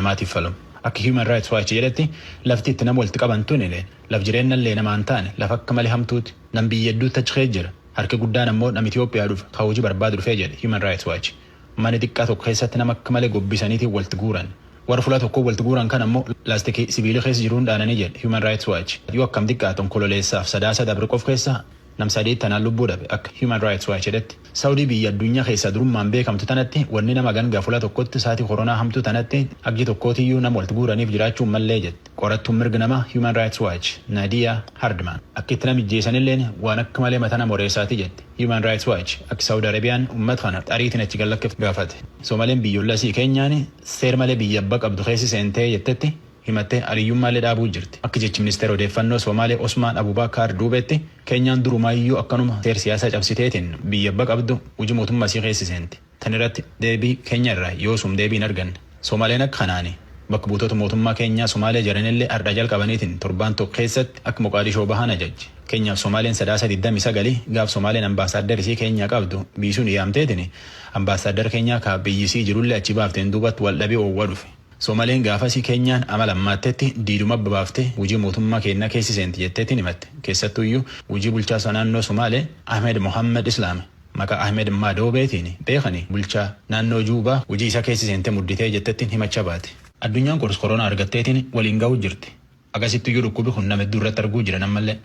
namaatiif falmu. Akka Human Rights Watch jedhetti lafti itti nama walitti qabantuun illee laf jireenyallee namaan taane lafa akka malee hamtuuti nam biyya hedduutti achi jira. Harki guddaan ammoo nam Itoophiyaa dhufe hawwii barbaadu dhufee jedhe Human Rights Watch. Mana xiqqaa tokko keessatti nama akka malee gobbisaniitiin walitti guuran. Warra fuula tokko walitti guuran kan ammoo laastikii sibiila keessa jiruun dhaananii jedhe Human Rights Watch. Yoo akkam xiqqaatan kololeessaaf sadaasa dabre qof keessa nam sadii tanaan lubbuu dhabe akka Human Rights Watch jedhetti. Saawudii biyya addunyaa keessaa durummaan beekamtu tanatti wanni nama gangaa fuula tokkotti saatii koronaa hamtuu tanatti agji tokkootiyyuu nama walitti guuraniif jiraachuun mallee jette. Qorattuun mirga nama Human Rights Watch Nadia Hardman akka itti nama ijjeessanilleen waan akka malee mataa nama horeessaati jette. Human Rights Watch akka Saawud Arabiyaan uummata kana xariitiin achi gallakkeef gaafate. Soomaleen biyyoollasii keenyaan seer malee biyya abbaa qabdu keessi seentee jettetti himattee aliyyummaallee dhaabuu jirti. Akka jechi ministeera odeeffannoo Somaalee Osmaan Abubakar duubetti keenyaan durumaayyuu akkanuma seer siyaasaa cabsiteetiin biyya abbaa qabdu hojii mootummaa isii keessi seenti. Tan irratti deebii keenya irraa yoosum deebiin arganne. Somaaleen akka kanaani bakka buutota mootummaa keenyaa Somaalee jiranillee ardhaa jalqabaniitiin torbaan tokko keessatti akka Moqaadishoo bahan ajajje. Keenyaaf Somaaleen sadaasa 29 gaaf Somaaleen ambaasaaddar isii keenyaa qabdu biisuun yaamteetiin ambaasaaddar keenyaa kaa biyyisii jirullee achi baafteen duubatti wal dhabee oowwa dhufe. Somaaleen gaafasii keenyaan amala ammaattetti diiduma babaaftee hojii mootummaa keenyaa keessi seenti jetteetiin himatte. Keessattuyyuu hojii bulchaa naannoo Somaalee Ahmed Mohammed Islaam maqaa Ahmed Madoobeetiin beekani bulchaa naannoo Juubaa hojii isaa keessi seentee mudditee jettettiin himacha baate. Addunyaan koronaa argatteetiin waliin ga'uu jirti. Akkasittuyyuu dhukkubi kun nama hedduu irratti arguu jiran ammallee.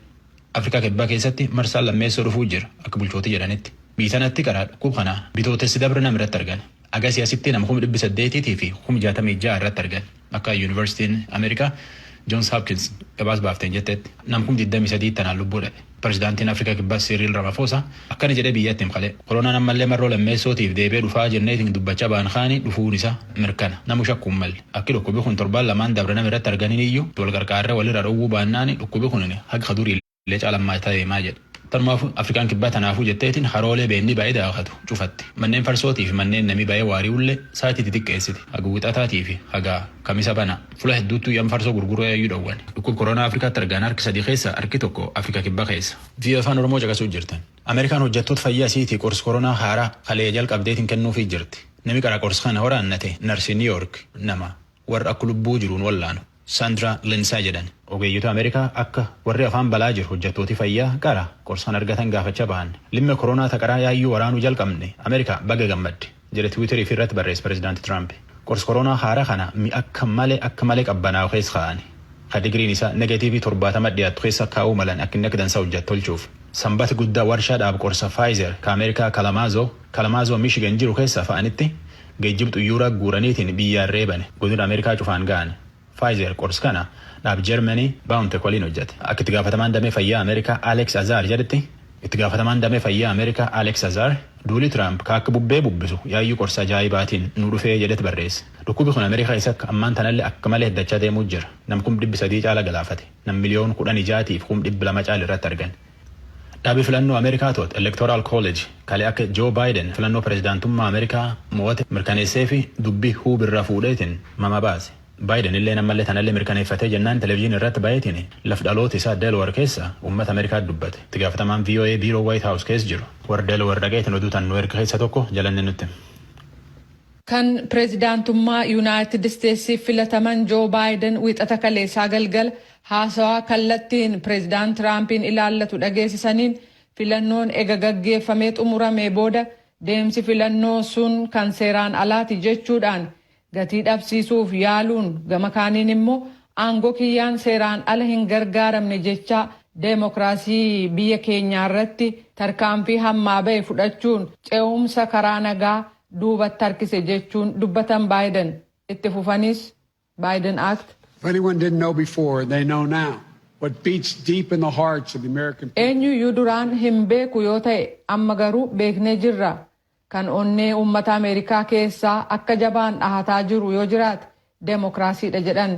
Afrikaa kibbaa keessatti marsaan lammeessoo dhufuu jira akka bulchooti jedhanitti. Biyya sanatti karaa dhukkuba kanaa bitootessi dabre nama irratti argan. Agasii asitti nama 800 fi 66 irratti argan. Akka Yuunivarsiitiin Ameerikaa Johns Hopkins gabaas baafteen jettetti nama 23 tanaan lubbuu dhabe. Pirezidaantiin Afrikaa kibbaa Cyril Ramaphosa akkana jedhee biyyatti himqalee. Koronaan ammallee marroo lammeessootiif deebi'ee dhufaa jenneetiin dubbachaa ba'an kaanii dhufuun isaa mirkana. Namu shakkuun malle. Akki dhukkubi kun torbaan lamaan dabre nama irratti arganiin iyyuu wal gargaarree walirra dhowwuu baannaan dhukkubi kun haga durii illee caalammaa ta'ee maa jedha. Tanumaaf Afrikaan kibbaa tanaafuu jetteetiin haroolee beennii baay'ee daawwatu cufatti. Manneen farsootii fi manneen namii baay'ee waari'ullee sa'aatii xixiqqeessiti. Haga wixataatii fi haga kamisa bana. Fuula hedduutu yam farsoo gurguruu yaayyuu dhowwan. Dhukkuba koronaa Afrikaatti argaan harki sadii keessa harki tokko Afrikaa kibbaa keessa. Biyya afaan Oromoo caqasuu jirtan. Ameerikaan hojjettoota fayyaa isiitii qorsi koronaa haaraa kalee jalqabdeetiin kennuufii jirti. Nami qara qorsi kana waraannate narsii New York nama warra akka lubbuu jiruun wallaanu. Sandra Lindsay jedhan ogeeyyota Ameerikaa akka warri afaan balaa jiru hojjettooti fayyaa qara qorsaan argatan gaafachaa bahan. Limma koronaa taqaraa yaayyuu waraanuu jalqabne Ameerikaa baga gammadde jedhe Tiwiiterii fi irratti barreesse Pireezidaanti Tiraamp. Qorsi koronaa haaraa kana mi akka malee qabbanaa'u keessa kaa'ani. Digriin isaa negatiivii 70 dhiyaatu keessa kaa'uu malan akka inni akka dansaa hojjetu tolchuuf. Sanbata guddaa warshaa dhaab qorsa Pfizer ka Ameerikaa Kalamazoo Michigan jiru keessa fa'anitti geejjiba xuyyuuraa guuraniitiin biyyaan reebane godina Ameerikaa cufaan ga'an. Pfizer qorsa kana dhaab Germany baawunte koliin hojjete. Akka itti gaafatamaan damee fayyaa Ameerikaa Alex Azar jedhetti itti gaafatamaan damee fayyaa Ameerikaa Alex Azar duuli Trump ka akka bubbee bubbisu yaayyuu qorsa ajaa'ibaatiin nu dhufee jedhet barreesse. Dhukkubi kun Ameerikaa isa ammaan tanallee akka malee heddachaa deemuu jira. Nam 300,000 caala galaafate. Nam miliyoon 16 fi 200,000 caala irratti argan. Dhaabii filannoo Ameerikaa to'atu Electoral College kalee akka Joe Biden filannoo pireezidaantummaa Ameerikaa mo'ate mirkaneessee fi dubbii huubirraa fuudheetiin mama baase. Biden illee namallee tanallee mirkaneeffatee jennaan televezyiinii irratti baay'eetiin laf dhaloota isaa Delaware keessa uummata Ameerikaa dubbate. Itti gaafatamaan VOA biiroo White House keessa jiru warra Delaware dhaqeetiin oduutan nu erga keessa tokko jalanne nutti. Kan pireezidaantummaa Yuunaayitid Isteetsiif filataman Joe Biden wixata kaleessaa galgal haasawaa kallattiin pireezidaant Tiraampiin ilaallatu dhageessisaniin filannoon ega gaggeeffamee xumuramee booda deemsi filannoo sun kan seeraan alaati jechuudhaan gatii dhabsiisuuf yaaluun gama kaaniin immoo aangoo kiyyaan seeraan ala hin gargaaramne jecha deemokiraasii biyya keenyaa irratti tarkaanfii hammaa ba'e fudhachuun ce'umsa karaa nagaa duubatti harkise jechuun dubbatan Biden. Itti fufanis Biden Act. If anyone didn't know before, they know now. What beats deep in the hearts of the American people. Eenyuyyuu duraan hin beeku yoo ta'e amma garuu beeknee jirra. Kan onnee uummata Ameerikaa keessaa akka jabaan dhahataa jiru yoo jiraate deemokiraasiidha jedhan.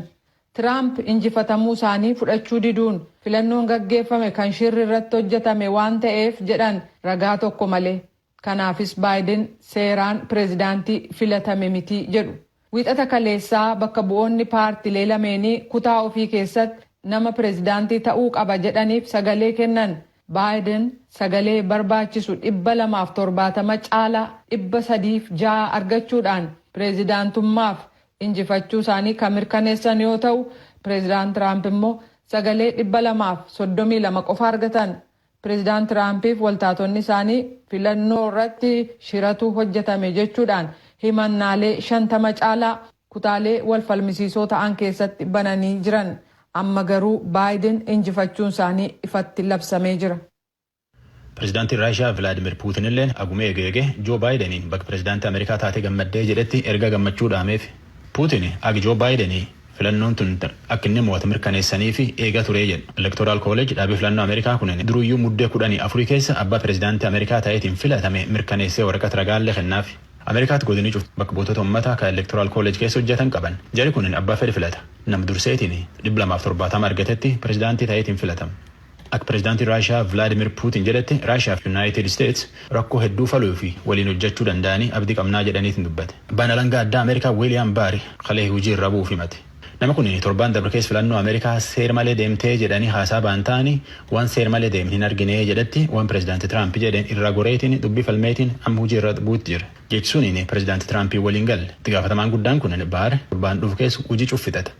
Tiraamp injifatamuu isaanii fudhachuu diduun filannoon gaggeeffame kan shirri irratti hojjetame waan ta'eef jedhan ragaa tokko malee. Kanaafis Biden seeraan pireezidaantii filatame miti jedhu. Wixata kaleessaa bakka bu'oonni paartilee lameenii kutaa ofii keessatti nama pireezidaantii ta'uu qaba jedhaniif sagalee kennan. Biden sagalee barbaachisu 270 caalaa 306 argachuudhaan pireezidaantummaaf injifachuu isaanii kan mirkaneessan yoo ta'u pireezidaant Tiraamp immoo sagalee 232 qofa argatan. Pireezidaant Tiraampiif waltaatonni isaanii filannoo irratti shiratu hojjetame jechuudhaan himannaalee 50 caalaa kutaalee wal falmisiisoo ta'an keessatti bananii jiran. Amma garuu Baayiden injifachuun isaanii ifatti labsamee jira. Pireezidaantiin Raashiyaa Vilaadimir Puutin illee agumee eegee Joo Baayideniin bakka pireezidaantii Ameerikaa taatee gammaddee jedhetti erga gammachuu dhaameef. Puutin agi Joo Baayidenii filannoon tun akka inni mo'atu mirkaneessanii fi eegaa turee jedhu. Electoral College dhaabii filannoo Ameerikaa kunin duruyyuu muddee 14 keessa abbaa pireezidaantii Ameerikaa ta'eetiin filatame mirkaneessee waraqata ragaallee kennaaf. Ameerikaatti godinii cuftu bakka buutota uummataa kan Electoral College keessa hojjetan qaban. Jari kunin abbaa fedhi filata. Nam durseetiin 270 argatetti pireezidaantii ta'eetiin filatama. Akka pireezidaantii Raashiyaa Vilaadimir Puutin jedhetti Raashiyaa fi Yuunaayitid Isteets rakkoo hedduu faluu fi waliin hojjechuu danda'anii abdii qabnaa jedhaniitiin dubbate. Abbaan alangaa addaa Ameerikaa Wiiliyaam Baari kalee hojii irra bu'uuf himate. Nama kun torbaan dabre keessa filannoo Ameerikaa seer malee deemtee jedhanii haasaa ba'an ta'anii waan seer malee deemin hin argine jedhetti waan pireezidaantii Tiraamp jedheen irra goreetiin dubbii falmeetiin amma hojii irra buutti jira. Jechuun pireezidaantii Tiraamp waliin galle. Itti gaafatamaan guddaan kun Baari torbaan dhufu keessa hojii cuffitata.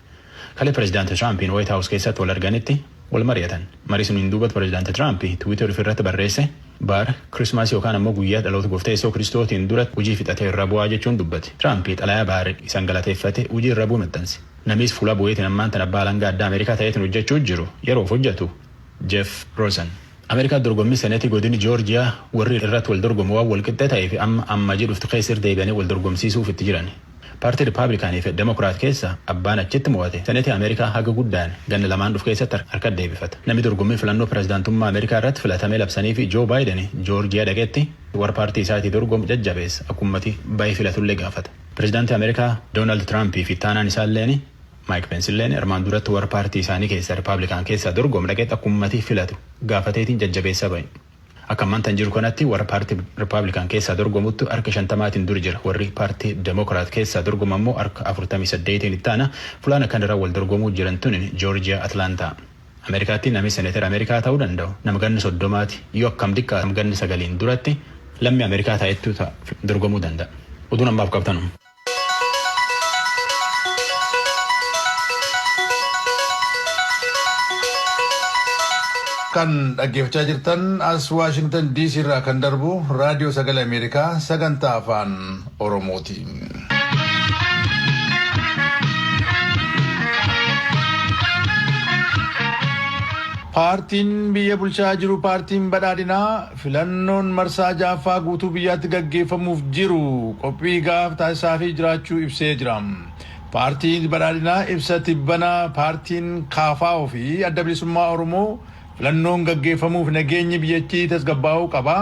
Kalee pireezidaantii Tiraampiin White House keessatti wal arganitti wal mari'atan. Marii suniin duubatti pireezidaantii Tiraamp Tiwiitar irratti barreesse Baar Kirismaasii yookaan ammoo guyyaa dhaloota gooftaa Yesuus Kiristootiin duratti hojii fixatee irra bu'aa jechuun dubbate. Tiraamp xalayaa Baar isaan galateeffate hojii irra bu'u maxxanse. Namis fuula bu'eetiin ammaan tan abbaa alangaa addaa Ameerikaa ta'eetiin hojjechuu jiru yeroof hojjetu Jeff Rosen. Ameerikaa dorgommii seneetii godini Joorjiyaa warri irratti wal dorgomu waan wal qixxee ta'ee fi amma jedhuftu keessa deebi'anii wal dorgomsiisuuf itti jiran. Paartii Ripaabilikaanii fi Demokiraat keessa abbaan achitti mo'ate seneetii Ameerikaa haga guddaan ganna lamaan dhufu keessatti harka deebifata. Namni dorgommii filannoo pireezidaantummaa Ameerikaa irratti filatamee labsanii fi Joo Baayiden Joorjiyaa dhaqetti warra paartii isaatii dorgomu jajjabeessa akkumatti baay'ee filatullee gaafata. Pireezidaantii Ameerikaa Doonaald Tiraamp fi taanaan isaalleen Maayik Peensilleen armaan duratti warra paartii isaanii keessa Ripaabilikaan keessa dorgomu dhaqetti akkumatti filatu gaafateetiin jajjabeessa bahe. Akka ammaan jiru kanatti warra paartii Ripaabilikaan keessaa dorgomuttu harka 50tiin dur jira. Warri paartii Demokiraat keessaa dorgomu ammoo harka 48tiin itti aana fulaan kanarra wal dorgomuu jiran tun Joorjiyaa Atlaantaa. Ameerikaatti namni seneetara Ameerikaa ta'uu danda'u nama ganni 30 yoo akkam xiqqaa ganni 9 duratti lammii Ameerikaa ta'ettu dorgomuu danda'a. Oduun ammaaf qabtanu. Kan dhaggeeffachaa jirtan as Waashingtan DC irraa kan darbu raadiyoo sagalee Ameerikaa sagantaa afaan Oromooti. Paartiin biyya bulchaa jiru paartiin badhaadhinaa filannoon marsaa jaaffaa guutuu biyyaatti gaggeeffamuuf jiru qophii gaaf taasisaa fi jiraachuu ibsee jira. Paartiin badhaadhinaa ibsa tibbana paartiin KFO fi adda bilisummaa Oromoo filannoon gaggeeffamuuf nageenyi biyyattii tasgabbaa'uu qaba.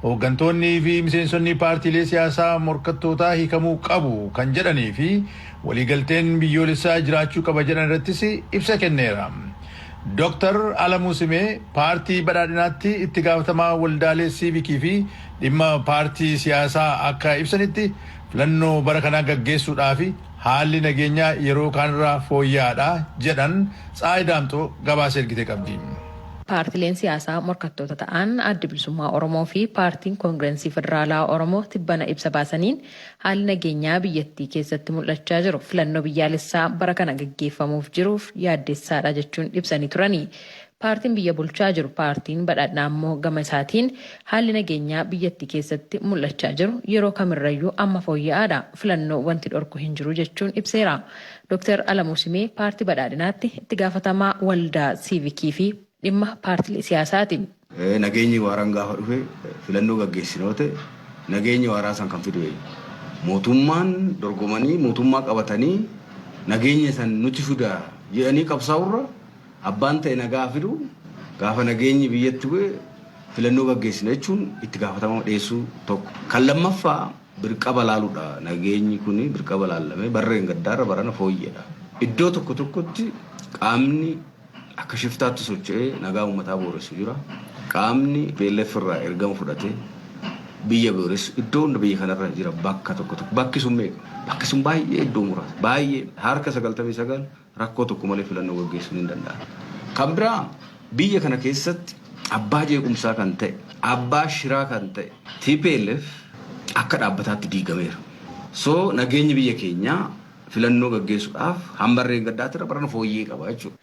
Hooggantoonni fi miseensonni paartiilee siyaasaa morkattootaa hiikamuu qabu kan jedhanii fi waliigalteen biyyoolessaa jiraachuu qaba jedhan irrattis ibsa kenneera. Dr. Alamuu Simee paartii badhaadhinaatti itti gaafatamaa waldaalee siivikii fi dhimma paartii siyaasaa akka ibsanitti filannoo bara kanaa gaggeessuudhaaf haalli nageenyaa yeroo kanarraa fooyya'aadha jedhan Tsaayidaamtoo gabaasa ergite qabdi. Paartileen siyaasaa morkattoota ta'an adda bilisummaa Oromoo fi paartiin koongirensii federaalaa Oromoo tibbana ibsa baasaniin haalli nageenyaa biyyattii keessatti mul'achaa jiru filannoo biyyaalessaa bara kana gaggeeffamuuf jiruuf yaaddessaadha jechuun ibsanii turani. Paartiin biyya bulchaa jiru paartiin badhaadhinaa immoo gama isaatiin haalli nageenyaa biyyattii keessatti mul'achaa jiru yeroo kamirrayyuu amma fooyya'aadha filannoo wanti dhorku hin jiru jechuun ibseera. Dr. Alamuu Simee paartii badhaadhinaatti itti gaafatamaa waldaa siivikii fi dhimma paartilee siyaasaati. Nageenyi waaraan gaafa dhufe filannoo gaggeessinoote nageenyi waaraa san kan fidu mootummaan dorgomanii mootummaa qabatanii nageenya san nuti fida jedhanii qabsaa'urra abbaan ta'e nagaa fidu gaafa nageenyi biyyatti bu'e filannoo gaggeessina jechuun itti gaafatama dhiyeessuu tokko. Kan lammaffaa birqaba laaluudha. Nageenyi kun birqaba laallamee barreen gaddaarra barana fooyyedha. Iddoo tokko tokkotti qaamni akka shiftaatti socho'ee nagaa uummataa booressu jira. Qaamni PLF irraa ergama fudhatee biyya booressu iddoo hunda biyya kanarra jira bakka tokko tokko. Bakki sun meeqa? Bakki sun baay'ee iddoo muraasa. Baay'ee harka 99 rakkoo tokko malee filannoo gaggeessuun hin danda'amu. Kan biraa biyya kana keessatti abbaa jeequmsaa kan ta'e, abbaa shiraa kan ta'e TPLF akka dhaabbataatti diigameera. So nageenyi biyya keenyaa filannoo gaggeessuudhaaf hambarreen gaddaatti barana fooyyee qaba jechuudha.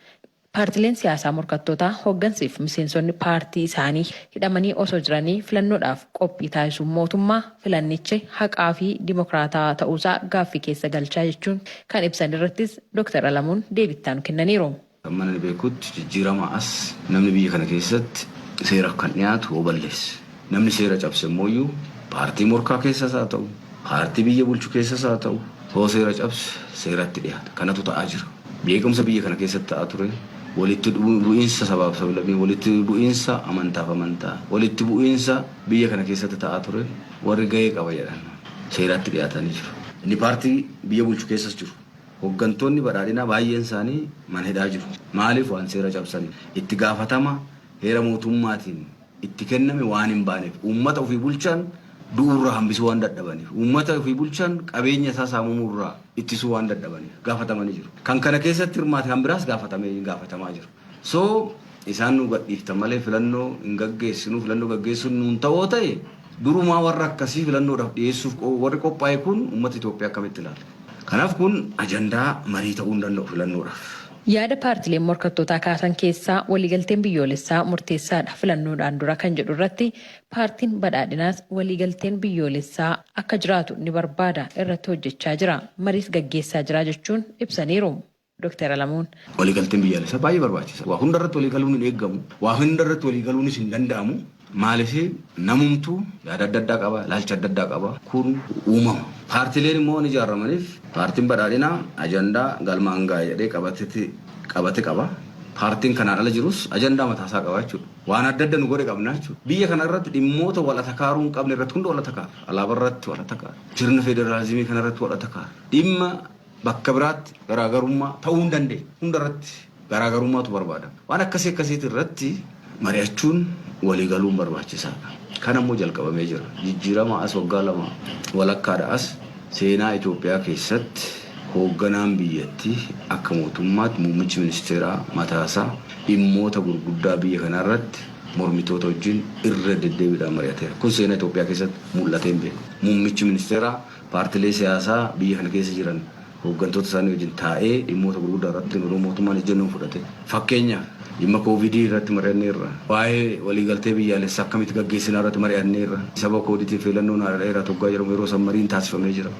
Paartileen siyaasaa morkattootaa hooggansiif miseensonni paartii isaanii hidhamanii osoo jiranii filannoodhaaf qophii taasisuun mootummaa filannichi haqaa fi dimokiraataa ta'uusaa gaaffii keessa galchaa jechuun kan ibsan irrattis Dr. Alamuun deebittaan kennaniiru. Mana beekutti jijjiirama as namni biyya kana keessatti seera kan dhiyaatu huballeessa. Namni seera cabse immoo paartii morkaa keessas haa ta'u, paartii biyya bulchu keessas haa ta'u, hoo seera cabse seeratti dhiyaata. Kanatu ta'aa jira. Beekumsa biyya kana keessatti ta'aa ture. Walitti bu'iinsa sabaaf sablammii, walitti bu'iinsa amantaaf amantaa, walitti bu'iinsa biyya kana keessatti ta'aa ture warri gahee qaba jedhan seeratti dhiyaatanii jiru. Inni paartii biyya bulchu keessas jiru. Hooggantoonni badhaadhinaa baay'een isaanii mana hidhaa jiru. Maaliif waan seera cabsanii? Itti gaafatama heera mootummaatiin itti kenname waan hin baaneef uummata ofii bulchan du'urraa hambisuu waan dadhabaniif uummata ofii bulchan qabeenya isaa saamamurraa ittisuu waan dadhabaniif gaafatamanii jiru. Kan kana keessatti hirmaate kan biraas gaafatamaa jiru. So isaan nu gadhiiftan malee filannoo hin gaggeessinu, filannoo gaggeessuun nuun ta'oo ta'e durumaa warra akkasii filannoodhaaf dhiyeessuuf warri qophaa'e kun uummata Itoophiyaa akkamitti ilaala? Kanaaf kun ajandaa marii ta'uu hin danda'u filannoodhaaf. Yaada paartileen morkattootaa kaasan keessaa waliigalteen biyyoolessaa murteessaadha filannoodhaan dura kan jedhu irratti paartiin badhaadhinaas waliigalteen biyyoolessaa akka jiraatu ni barbaada irratti hojjechaa jira. Mariis gaggeessaa jira jechuun ibsaniiru. Dr. Alamuun. Waliigalteen biyyoolessaa baay'ee barbaachisa. Waa hundarratti waliigaluun hin eeggamu. Waa hundarratti waliigaluunis hin danda'amu. Maaliif namumtuu yaada adda addaa qaba, ilaalcha adda addaa qaba. Kun uumama. Paartileen immoo ni ijaaramaniif paartiin badhaadhinaa ajandaa galmaan gahaa jedhee qabate qaba. Paartiin kanaan ala jirus ajandaa mataasaa qaba jechuudha. Waan adda adda nu godhe qabna jechuudha. Biyya kana irratti dhimmoota walata kaaruu hin qabne irratti hunda walata kaara. Alaabaa irratti walata kaara. Sirna federaalizimii kana irratti walata kaara. Dhimma bakka biraatti garaagarummaa ta'uu hin dandeenye. Hunda irratti garaagarummaatu barbaadama. Waan akkasiitti irratti mari'achuun waliigaluun barbaachisaadha. Kan ammoo jalqabamee jira. Jijjiirama as waggaa 2 walakkaadha as seenaa Itoophiyaa keessatti hoogganaan biyyattii akka mootummaatti muummichi ministeeraa mataasaa dhimmoota gurguddaa biyya kanaa irratti mormitoota wajjin irra deddeebiidhaan mari'ateera. Kun seenaa Itoophiyaa keessatti mul'atee hin beeku. Muummichi ministeeraa paartilee siyaasaa biyya kana keessa jiran hooggantoota isaanii wajjin taa'ee dhimmoota gurguddaa irratti mootummaan ejjennoo fudhate. Fakkeenyaaf dhimma koovidii irratti mari'anneerra. Waa'ee waliigaltee biyyaalessaa akkamitti gaggeessinaa irratti mari'anneerra. Saba koodiitiif filannoon haadha toggaa jedhamu yeroo san mariin taasifamee jira.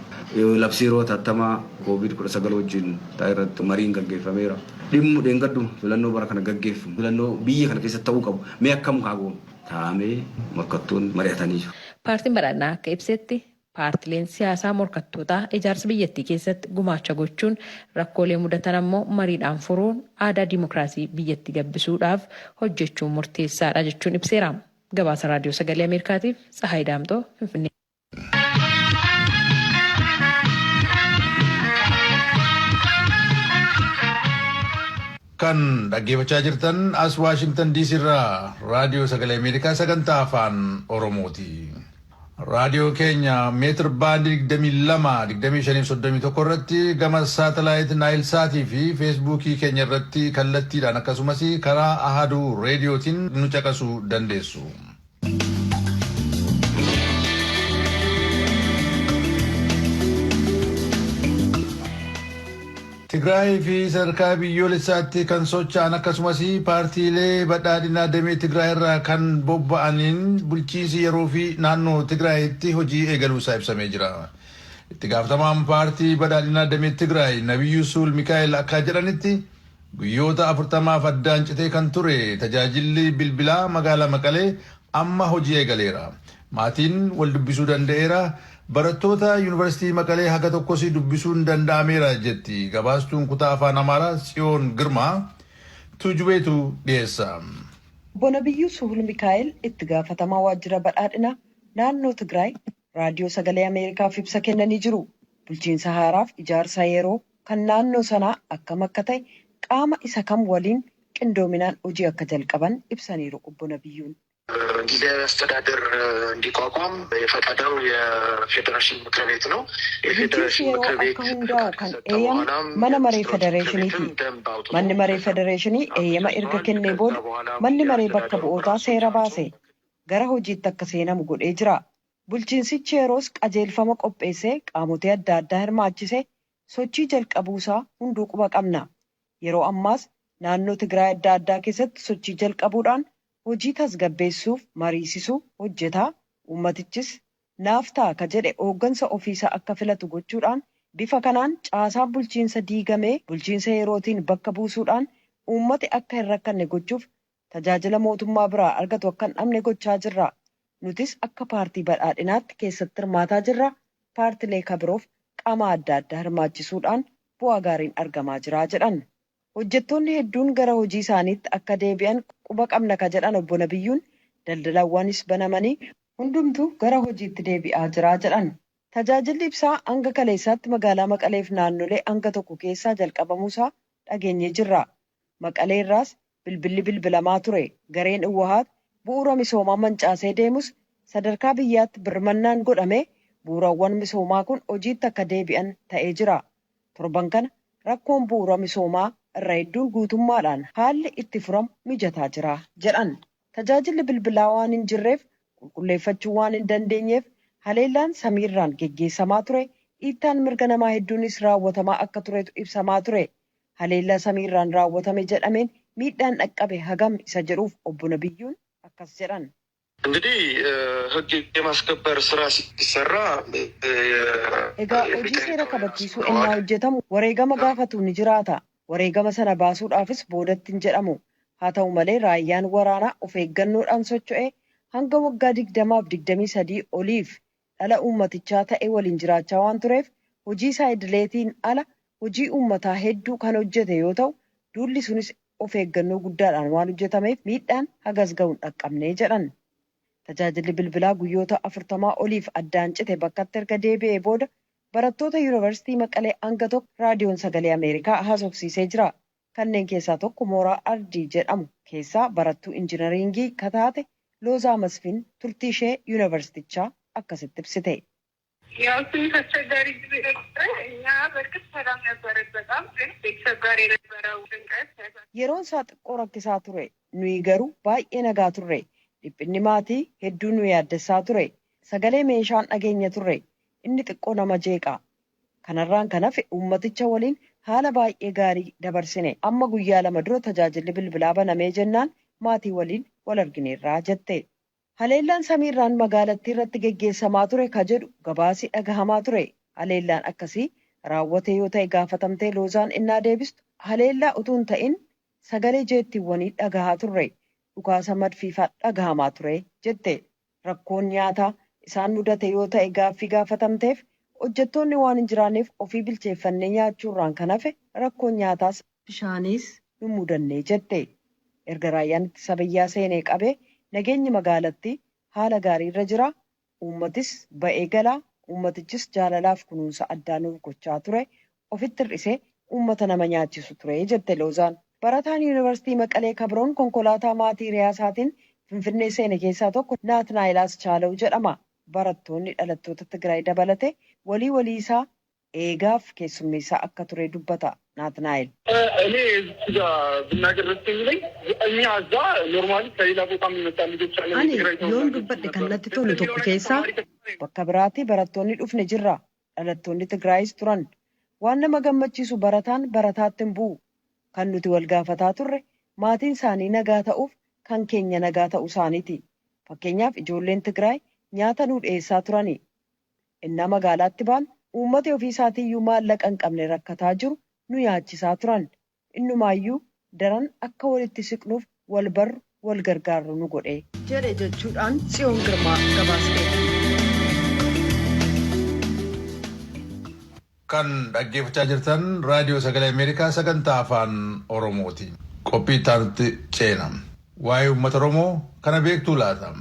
Labsii yeroo tattamaa COVID-19 wajjin taa'e irratti mariin gaggeeffameera. Dhimmu dheengaddu filannoo bara kana gaggeeffamu filannoo biyya kana keessatti ta'uu qabu. Mee akkam kaagoon taa'amee morkattoonni mari'atanii jiru. Paartiin badhaadhinaa akka ibsetti paartileen siyaasaa morkattootaa ijaarsa biyyattii keessatti gumaacha gochuun rakkoolee mudatan ammoo mariidhaan furuun aadaa dimokiraasii biyyatti gabbisuudhaaf hojjechuun murteessaadha jechuun ibseera. Gabaasa Raadiyoo Sagalee Ameerikaatiif Tsahaay Daamtoo Finfinnee. Kan dhaggeeffachaa jirtan as Waashingtan DC irraa Raadiyoo Sagalee Ameerikaa sagantaa afaan Oromooti. Raadiyoo keenya meetir baandii 22-25-31 irratti gama saatalaayit Naayil Saatii fi feesbuukii keenya irratti kallattiidhaan akkasumas karaa Ahaduu reediyootiin nu caqasuu dandeessu. Tigraay fi sadarkaa biyyoolessaatti kan socho'an akkasumas paartiilee badhaadhinaa damee Tigraay irraa kan bobba'aniin bulchiinsi yeroo fi naannoo Tigraayitti hojii eegaluu isaa ibsamee jira. Itti gaafatamaan paartii badhaadhinaa damee Tigraay Nabiyyuu Suul Mikaa'el akka jedhanitti guyyoota 40 addaan citee kan ture tajaajilli bilbilaa magaalaa Maqalee amma hojii eegaleera. Maatiin wal dubbisuu danda'eera. Barattoota yuunivarsiitii Maqalee haga tokkos dubbisuun danda'ameera jetti gabaastuun kutaa afaan Amaaraa Tsiyoon Girmaa tujubeetu dhiyeessa. Obbo Nabiyyuu Suul Mikaa'el itti gaafatamaa waajjira badhaadhinaa naannoo Tigraay raadiyoo sagalee Ameerikaaf ibsa kennanii jiru. Bulchiinsa haaraaf ijaarsa yeroo kan naannoo sanaa akkam akka ta'e qaama isa kam waliin qindoominaan hojii akka jalqaban ibsaniiru obbo Nabiyyuun. ጊዜያዊ አስተዳደር እንዲቋቋም የፈቀደው የፌዴሬሽን ምክር ቤት ነው። የፌዴሬሽን ምክር ቤት mana maree federeeshiniiti. Manni maree federeeshinii eeyyama erga kennee booda manni maree bakka bu'ootaa seera baase gara hojiitti akka seenamu godhee jira. Bulchiinsichi yeroos qajeelfama qopheessee qaamotii adda addaa hirmaachisee sochii jalqabuusaa hunduu quba qabna. Yeroo ammaas naannoo Tigraay adda addaa keessatti sochii jalqabuudhaan hojii tasgabbeessuuf mariisisuu hojjetaa. Uummatichis naaf ta'a ka jedhe hooggansa ofiisaa akka filatu gochuudhaan bifa kanaan caasaan bulchiinsa diigamee bulchiinsa yerootiin bakka buusuudhaan uummati akka hin rakkanne gochuuf tajaajila mootummaa biraa argatu akka hin dhabne gochaa jirra. Nutis akka paartii badhaadhinaatti keessatti hirmaataa jirra. Paartilee kabiroof qaama adda addaa hirmaachisuudhaan bu'aa gaariin argamaa jira jedhan. Hojjettoonni hedduun gara hojii isaaniitti akka deebi'an quba qabna ka jedhan obbo Nabiyyuun daldalawwanis banamanii hundumtuu gara hojiitti deebi'aa jira jedhan. Tajaajilli ibsaa hanga kaleessaatti magaalaa Maqaleef naannolee hanga tokko keessaa jalqabamuusaa dhageenyee jirra. Maqalee irraas bilbilli bilbilamaa ture. Gareen Uwwahaat bu'uura misoomaa mancaasee deemus sadarkaa biyyaatti birmannaan godhamee bu'uurawwan misoomaa kun hojiitti akka deebi'an ta'ee jira. Torban kana rakkoon bu'uura misoomaa irra hedduun guutummaadhaan haalli itti furamu mijataa jira jedhan. Tajaajilli bilbilaa waan hin jirreef qulqulleeffachuu waan hin dandeenyeef haleellaan samiirraan geggeessamaa ture. Dhiittaan mirga namaa hedduunis raawwatamaa akka turetu ibsamaa ture. Haleellaa samiirraan raawwatame jedhameen miidhaan dhaqqabe hagam isa jedhuuf obbo Nabiyyuun akkas jedhan. እንግዲህ ህግ የማስከበር ስራ ሲሰራ egaa hojii seera kabachiisuu innaa hojjetamu wareegama gaafatu ni jiraata. Wareegama sana baasuudhaafis boodatti hin jedhamu. Haa ta'u malee raayyaan waraanaa of eeggannoodhaan socho'ee hanga waggaa 20-23 oliif dhala uummatichaa ta'e waliin jiraachaa waan tureef hojii isaa idileetiin ala hojii uummataa hedduu kan hojjete yoo ta'u duulli sunis of eeggannoo guddaadhaan waan hojjetameef miidhaan hagas ga'uun dhaqqabnee jedhan. Tajaajilli bilbilaa guyyoota 40 oliif addaan cite bakkatti erga deebi'ee booda barattoota yuunivarsiitii Maqalee hanga tokko raadiyoon sagalee Ameerikaa haasofsiisee jira. Kanneen keessaa tokko mooraa Ardii jedhamu keessaa barattuu injinariingii kataate Loozaa Masfiin turtii ishee yuunivarsiitichaa akkasitti ibsite. ያው ትንሽ አስቸጋሪ ጊዜ ነበር። እኛ በእርግጥ ሰላም ነበረን በጣም ግን ቤተሰብ ጋር የነበረው ጭንቀት yeroon isaa xiqqoo rakkisaa ture. Nuyi garuu baay'ee nagaa turre. Dhiphinni maatii hedduu nu yaaddessaa ture. Sagalee meeshaan dhageenya turre. Inni xiqqoo nama jeeqa. Kanarraan kan hafe uummaticha waliin haala baay'ee gaarii dabarsine. Amma guyyaa 2 dura tajaajilli bilbilaa banamee jennaan maatii waliin wal argineerraa jette. Haleellaan samiirraan magaalattii irratti geggeessamaa ture ka jedhu gabaasii dhagahamaa ture. Haleellaan akkasii raawwate yoo ta'e gaafatamtee Loozaan innaa deebistu haleellaa utuu hin ta'in sagalee jeettiiwwanii dhagahaa turre. Dhukaasa madfiifaa dhagahamaa ture jette. Rakkoon nyaataa isaan mudate yoo ta'e gaaffii gaafatamteef hojjettoonni waan hin jiraanneef ofii bilcheeffannee nyaachuurraan kan hafe rakkoon nyaataas bishaanis hin mudannee jette. Erga raayyaan ittisa biyyaa seenee qabee nageenyi magaalattii haala gaarii irra jira. Uummatis ba'ee galaa. Uummatichis jaalalaaf kunuunsa addaa nuuf gochaa ture. Ofitti hir'isee uummata nama nyaachisu ture jette Loozaan. Barataan yuunivarsiitii Maqalee kabroon konkolaataa maatii Riyaasaatiin Finfinnee seene keessaa tokko Naatnaayilaas Chaalaw jedhama. Barattoonni dhalattoota Tigraay dabalate walii isaa eegaaf keessummeessaa akka ture dubbata Naatnaayil. እኔ እዛ ብናገር ደስ የሚለኝ እኛ እዛ ኖርማሊ ከሌላ ቦታ የሚመጣ ልጆች አለ ani yoon dubbadhe kan natti tolu tokko keessaa bakka biraatti barattoonni dhufne jirra. Dhalattoonni Tigraayis turan. Waan nama gammachiisu barataan barataatti hin bu'u. Kan nuti wal gaafataa turre maatiin isaanii nagaa ta'uuf kan keenya nagaa ta'uu isaaniiti. Fakkeenyaaf ijoolleen Tigraay nyaata nuu dhiyeessaa turani. Innaa magaalaatti baan uummata ofii isaatiiyyuu maallaqa hin qabne rakkataa jiru nu yaachisaa turan. Innumaayyuu daran akka walitti siqnuuf wal barru wal gargaarru nu godhe jedhe jechuudhaan Tsiyoon Girmaa gabaastee. Kan dhaggeeffachaa jirtan raadiyoo sagalee Ameerikaa sagantaa afaan Oromooti. Qophii itti ceena. Waa'ee uummata Oromoo kana beektuu laata?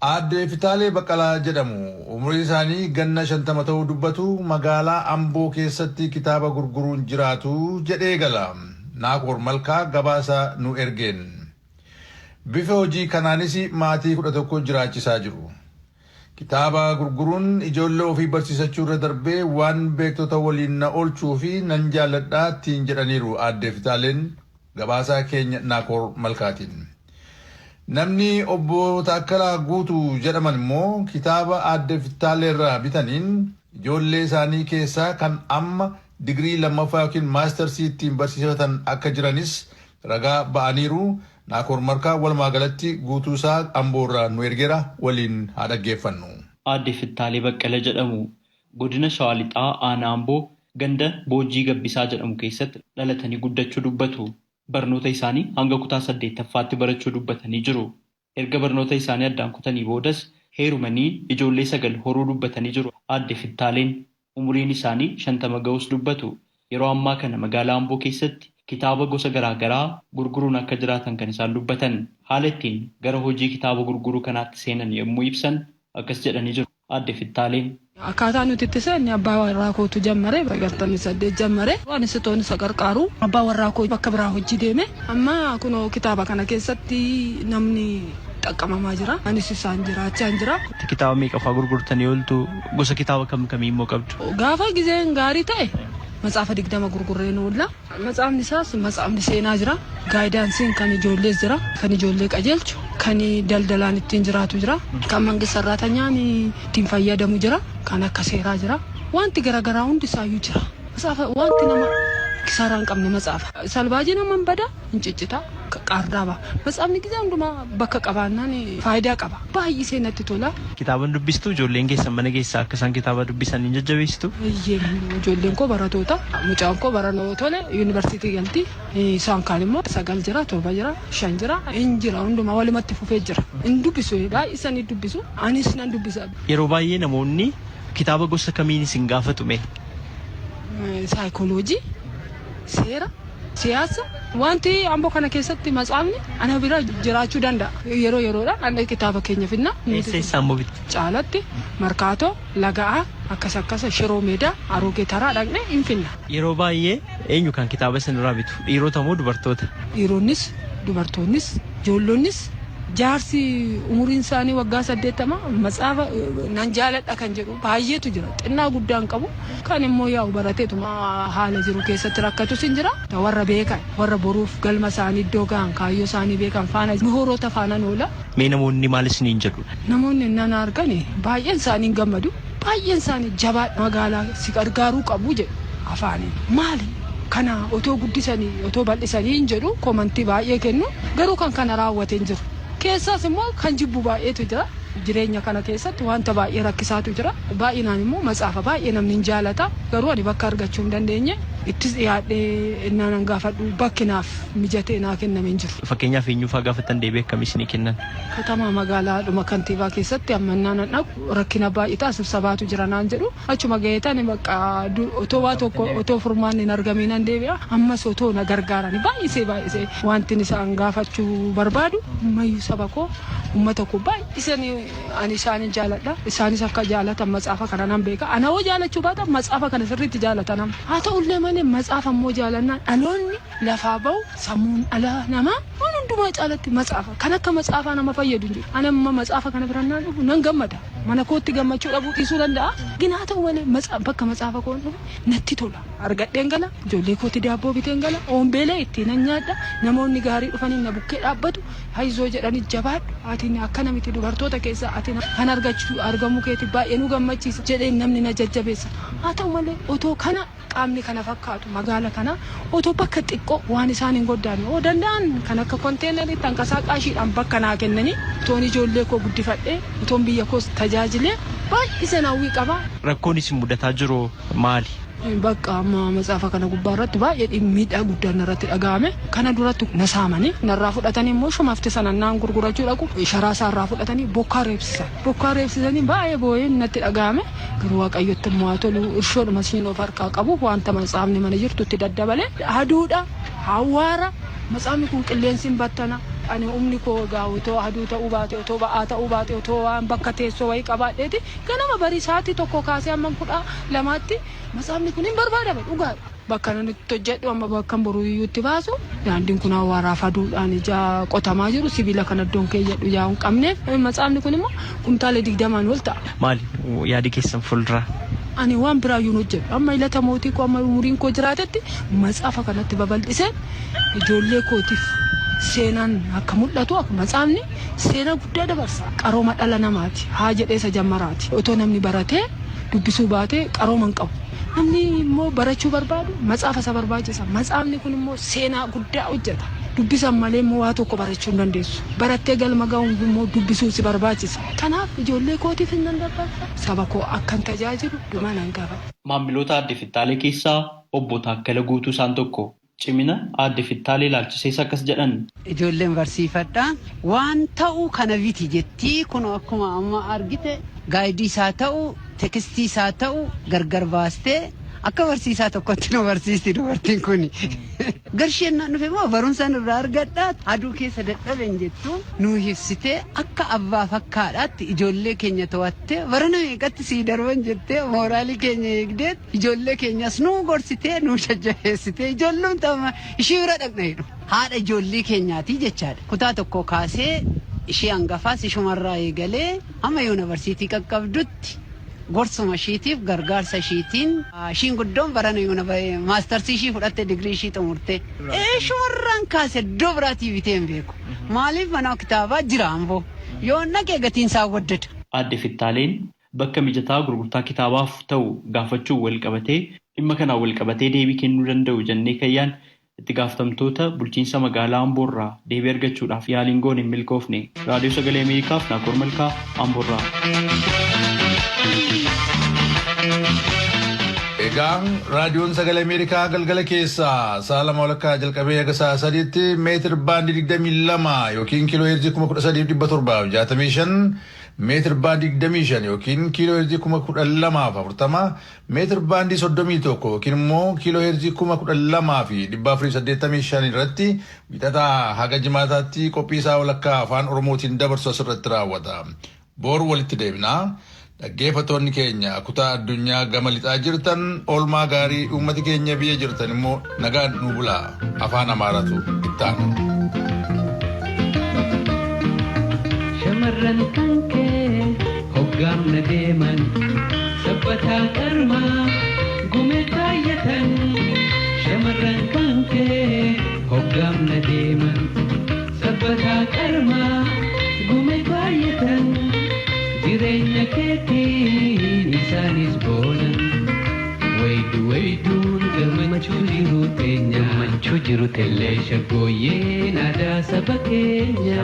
Aadde Fitaalee Baqqalaa jedhamu umurii isaanii ganna 50 ta'uu dubbatu magaalaa Amboo keessatti kitaaba gurguruun jiraatu jedhee gala. Naakoor Malkaa gabaasa nu ergeen. Bifa hojii kanaanis maatii 11 jiraachisaa jiru. Kitaaba gurguruun ijoollee ofii barsiisachuu irra darbee waan beektota waliin na oolchuu fi nan jaalladhaa ittiin jedhaniiru Aadde Fitaaleen gabaasaa keenya Naakoor Malkaatiin. Namni obbo Taakkalaa Guutuu jedhaman immoo kitaaba Aadde Fittaalee irraa bitaniin ijoollee isaanii keessaa kan amma digirii lammaffaa yookiin maastarsii ittiin barsiifatan akka jiranis ragaa ba'aniiru. Naakoor Markaa walumaa galatti guutuusaa Amboorraa nu ergeera waliin haa dhaggeeffannu. Aadde Fittaalee Baqqala jedhamu godina Shawaa Lixaa aanaa Amboo ganda Boojii Gabbisaa jedhamu keessatti dhalatanii guddachuu dubbatu. Barnoota isaanii hanga kutaa 8ffaatti barachuu dubbatanii jiru. Erga barnoota isaanii addaan kutanii boodas heerumanii ijoollee 9 horuu dubbatanii jiru. Aadde Fittaaleen umuriin isaanii 50 ga'us dubbatu. Yeroo ammaa kana magaalaa Amboo keessatti kitaaba gosa garaagaraa gurguruun akka jiraatan kan isaan dubbatan. Haala ittiin gara hojii kitaaba gurguruu kanaatti seenan yommuu ibsan akkas jedhanii jiru. Aadde Fittaaleen. Akkaataa nuti itti seenne abbaa warraa kootu jammare 48 jammare waan isitoonni isa qarqaaru abbaa warraa koo bakka biraa hojii deeme amma kunoo kitaaba kana keessatti namni xaqqamamaa jira anis isaan jiraachaa jira. Kitaaba meeqa fa'aa gurgurtanii ooltu gosa kitaaba kamii immoo qabdu? Gaafa gizeen gaarii ta'e Matsaafa 20 gurgurree oolla. Matsaafni isaas matsaafni seenaa jira. Gaayidaansiin kan ijoollees jira. Kan ijoollee qajeelchu. Kan daldalaan ittiin jiraatu jira. Kan mangista sarraatanyaan ittiin fayyadamu jira. Kan akka seeraa jira. Wanti garaagaraa hundi isaayyuu jira. Matsaafa wanti nama kisaaraa hin qabne matsaafa. Salbaajii nama bada hin ciccita. Qaardaaba. Matsaafni gizee hundumaa bakka qabaannaan faayidaa qaba. Baay'ee seenatti tola. Kitaaba dubbistu ijoolleen keessan mana keessaa akka isaan kitaaba dubbisan hin jajjabeessitu? Ijoolleen koo baratoota. Mucaan koo baranoo tole yuunivarsiitii galti. Isaan kaan immoo 9 jira, 7 jira, 5 jira. Hin jira hundumaa walumatti fufee jira. Hin dubbisu baay'ee isaan dubbisu. Anis nan dubbisa. Yeroo baay'ee namoonni kitaaba gosa kamiin isin gaafatume? Saayikooloojii, seera, siyaasa. Wanti Amboo kana keessatti matsaafni ana bira jiraachuu danda'a. Yeroo yeroodhaan ana kitaaba keenya finna. Eessa immoo bitti? Caalatti, Markaatoo, Laga'aa, akkas Shiroo Meedaa, Aroogee Taraa dhaqnee hin finna. Yeroo baay'ee eenyu kan kitaaba isinirraa bitu? Dhiirota moo dubartoota? Dhiironnis, dubartoonnis, ijoollonnis. Jaarsi umuriin isaanii waggaa 80 matsaafa nan jaaladha kan jedhu baay'eetu jira. Xinnaa guddaan qabu kan immoo yaa'u barateetuma haala jiru keessatti rakkatus hin jira. Warra beekan warra boruuf galma isaanii iddoo gahan kaayyoo isaanii beekan faana mihoorota faana oola. Mee namoonni maal isiniin jedhu? Namoonni nan argan baay'een isaanii gammadu. Baay'een isaanii jabaa magaalaa si gargaaruu qabu jedhu afaaniin. Maali? Kana otoo guddisanii otoo bal'isanii hin jedhu komantii baay'ee kennu garuu kan kana raawwatee hin jiru. Keessaas immoo kan jibbu baay'eetu jira. Jireenya kana keessatti wanta baay'ee rakkisaatu jira. Baay'inaan immoo matsaafa baay'ee namni hin jaalata. Garuu ani bakka argachuu hin dandeenye ittis dhiyaadhee innaan gaafadhu bakkinaaf mijatee naa kenname hin jiru. Fakkeenyaaf eenyuufaa gaafattan deebii akkamii isinii kennan? Katamaa magaalaadhuma kantiibaa keessatti ammannaan dhaqu rakkina baay'ee sibsabaatu jira naan jedhu achuma gaheetan bakka otoo waa tokko otoo furmaanni hin argamiin nan deebi'a ammas otoo na gargaarani baay'isee wanti isaan gaafachuu barbaadu mayyuu saba koo uummata koo baay'isanii ani isaanin jaaladha isaanis akka jaalatan matsaafa kana nan beeka ana hoo jaalachuu baatan matsaafa kana sirriitti jaalatan haa ta'ullee malee matsaafa immoo jaalannaan dhaloonni lafaa bahu sammuun ala namaa hundumaa caalatti matsaafa kan akka matsaafaa nama fayyadu jiru ana amma matsaafa kana birannaan dhufu nan gammada mana kootti gammachuu dhabuu dhiisuu danda'a ginaa ta'u malee bakka matsaafa koon dhufu natti tola argadheen gala ijoollee kootti daabboo biteen gala oombeelee ittiin nyaadha namoonni gaarii dhufanii na bukkee dhaabbatu haizoo jedhanii jabaadhu atiin akkana miti dubartoota keessaa atiin kan argamu keetti baay'ee nu gammachiisa jedhee namni na jajjabeessa haa ta'u malee otoo kana qaamni kana fakkaatu magaala kana otoo bakka xiqqoo waan isaan hin goddaane oo danda'an kan akka konteenerii tankasaa qaashiidhaan bakka naa kennanii otoon ijoollee koo guddifadhee otoon biyya koos tajaajilee baay'ee hawwii qaba. Rakkoon isin mudataa jiru maali? Bakka amma matsaafa kana gubbaa irratti baay'ee miidhaa guddaan irratti dhaga'ame kana duratti na saamanii narraa fudhatanii immoo shumafti sana naan gurgurachuu dhaqu sharaa isaarraa fudhatanii bokkaa reebsisanii baay'ee boo'een natti dhaga'ame garuu waaqayyotti immoo haa tolu irshoodhuma siin of harkaa qabu wanta matsaafni mana jirtutti daddabalee aduudha hawwaara matsaafni kun qilleensiin battana ani umni koo gaawutoo aduu ta'uu baate otoo ba'aa ta'uu baate otoo waan bakka teessoo wayii qabaadheeti ganama barii sa'aatii tokko kaasee amma 12tti matsaafni kun hin barbaadame dhugaadha. Bakka nanitti hojjedhu amma bakka boruu iyyuutti baasu daandiin kun hawwaaraaf aduudhaan ija qotamaa jiru sibiila kana iddoon keeyyadhu yaa hin qabneef matsaafni kun immoo kumtaala 20 ol ta'a. Maali yaadi keessan fuulduraa? Ani waan biraayyuu hojjedhu amma ilata mootii koo amma umuriin koo jiraatetti matsaafa kanatti babal'iseen ijoollee kootiif seenaan akka mul'atu akka matsaafni seenaa guddaa dabarsa. Qarooma dhala namaati. Haa jedhee isa jammaraati. Otoo namni baratee dubbisuu baatee qarooma hin qabu. Namni immoo barachuu barbaadu matsaafa isa barbaachisa. Matsaafni kun immoo seenaa guddaa hojjeta. Dubbisan malee immoo waa tokko barachuu hin dandeessu. Barattee galma ga'uun immoo dubbisuu si barbaachisa. Kanaaf ijoollee kootiif hin dandabarsa. Saba koo akkan tajaajilu dhuma nan qaba. Maamiloota Aadde Fittaalee keessaa obbo Taakkala Guutuu isaan tokko. Cimina Aadde Fittaalee ilaalchisees akkas jedhan. Ijoolleen barsiifadhaa waan ta'u kana biti jettii kun akkuma amma argite gaayidii isaa ta'u tekstii isaa ta'u gargar baastee akka barsiisaa tokkotti nu barsiisti dubartiin kun. Garsheen nufi immoo barumsa nurraa argadhaa aduu keessa dadhaben jettu nu ibsitee akka abbaa fakkaadhaatti ijoollee keenya to'attee barana meeqatti sii darban jettee mooraalii keenya eegdeet ijoollee keenyas nu gorsitee nu jajjabeessitee ijoolluun ta'ama ishii bira dhaqneedhu. Haadha ijoollee keenyaati jechaadha. Kutaa tokko kaasee ishee hangafaas ishumarraa eegalee amma yuunivarsiitii qaqqabdutti gorsuma ishiitiif gargaarsa ishiitiin ishiin guddoon barana maastarsii ishii fudhatte digirii ishii xumurte shumarraan kaase iddoo biraatii bitee hin beeku. Maaliif mana kitaabaa jira amboo yoo naqee gatiin isaa waddada. Aadde Fittaaleen bakka mijataa gurgurtaa kitaabaaf ta'u gaafachuun wal qabatee dhimma kanaan wal qabatee deebii kennuu danda'u jennee kayyaan itti gaafatamtoota bulchiinsa magaalaa Amboorraa deebii argachuudhaaf yaaliin goone hin milkoofne. Raadiyoo Sagalee Ameerikaaf Naakoor Malkaa Amboorraa. Egaan raadiyoon Sagalee Ameerikaa galgala keessaa sa'a 2 jalqabee haga sa'a 3tti meetir baandii 22 yookiin kiiloo heerzii 13,765 meetir baandii 25 yookiin kiiloo heerzii 12,040 meetir baandii 31 yookiin immoo kiiloo heerzii 12,485 irratti wixataa haga jimaataatti qophii isaa walakkaa afaan Oromootiin dabarsu asirratti raawwata. Boru walitti deebinaa. Dhaggeeffattoonni keenya kutaa addunyaa gama lixaa jirtan oolmaa gaarii uummati keenya biyya jirtan immoo nagaan nu bulaa afaan Amaaratu ittaana. Shamarran kan kee hoggaamna deeman sabbataa qarmaa gumee kaayyatan. Shamarran kan kee hoggaamna deeman sabbataa qarmaa gumee kaayyatan. Jireenya keetiin isaanis boonan wayduun gammachuu jiru teenya shaggooyyeen aadaa saba keenya.